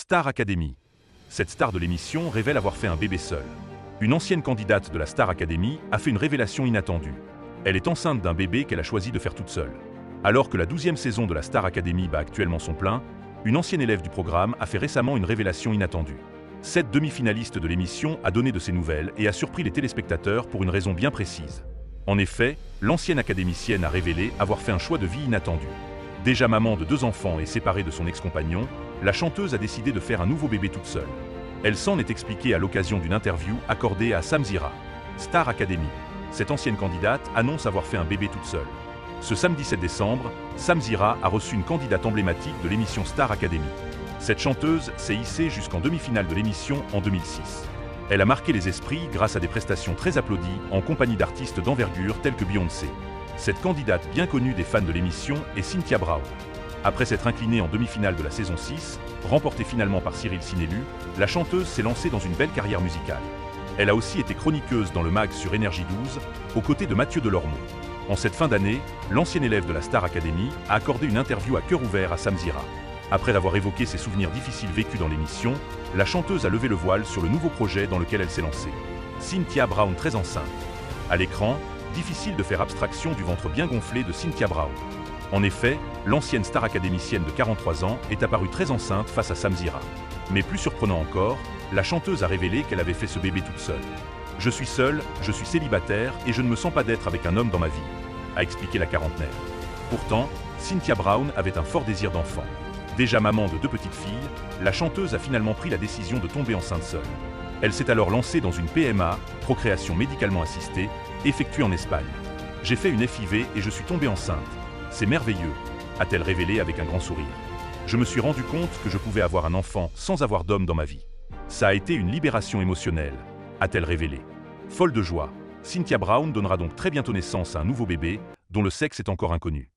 Star Academy. Cette star de l'émission révèle avoir fait un bébé seul. Une ancienne candidate de la Star Academy a fait une révélation inattendue. Elle est enceinte d'un bébé qu'elle a choisi de faire toute seule. Alors que la 12e saison de la Star Academy bat actuellement son plein, une ancienne élève du programme a fait récemment une révélation inattendue. Cette demi-finaliste de l'émission a donné de ses nouvelles et a surpris les téléspectateurs pour une raison bien précise. En effet, l'ancienne académicienne a révélé avoir fait un choix de vie inattendu. Déjà maman de 2 enfants et séparée de son ex-compagnon, la chanteuse a décidé de faire un nouveau bébé toute seule. Elle s'en est expliquée à l'occasion d'une interview accordée à Samzira. Star Academy. Cette ancienne candidate annonce avoir fait un bébé toute seule. Ce samedi 7 décembre, Samzira a reçu une candidate emblématique de l'émission Star Academy. Cette chanteuse s'est hissée jusqu'en demi-finale de l'émission en 2006. Elle a marqué les esprits grâce à des prestations très applaudies en compagnie d'artistes d'envergure tels que Beyoncé. Cette candidate bien connue des fans de l'émission est Cynthia Brown. Après s'être inclinée en demi-finale de la saison 6, remportée finalement par Cyril Sinelu, la chanteuse s'est lancée dans une belle carrière musicale. Elle a aussi été chroniqueuse dans le mag sur Énergie 12, aux côtés de Mathieu Delormeau. En cette fin d'année, l'ancienne élève de la Star Academy a accordé une interview à cœur ouvert à Samzira. Après avoir évoqué ses souvenirs difficiles vécus dans l'émission, la chanteuse a levé le voile sur le nouveau projet dans lequel elle s'est lancée. Cynthia Brown très enceinte. À l'écran, difficile de faire abstraction du ventre bien gonflé de Cynthia Brown. En effet, l'ancienne star académicienne de 43 ans est apparue très enceinte face à Samzira. Mais plus surprenant encore, la chanteuse a révélé qu'elle avait fait ce bébé toute seule. « Je suis seule, je suis célibataire et je ne me sens pas d'être avec un homme dans ma vie », a expliqué la quarantenaire. Pourtant, Cynthia Brown avait un fort désir d'enfant. Déjà maman de 2 petites filles, la chanteuse a finalement pris la décision de tomber enceinte seule. Elle s'est alors lancée dans une PMA, procréation médicalement assistée, effectuée en Espagne. « J'ai fait une FIV et je suis tombée enceinte. C'est merveilleux », a-t-elle révélé avec un grand sourire. « Je me suis rendu compte que je pouvais avoir un enfant sans avoir d'homme dans ma vie. Ça a été une libération émotionnelle », a-t-elle révélé. Folle de joie, Cynthia Brown donnera donc très bientôt naissance à un nouveau bébé, dont le sexe est encore inconnu.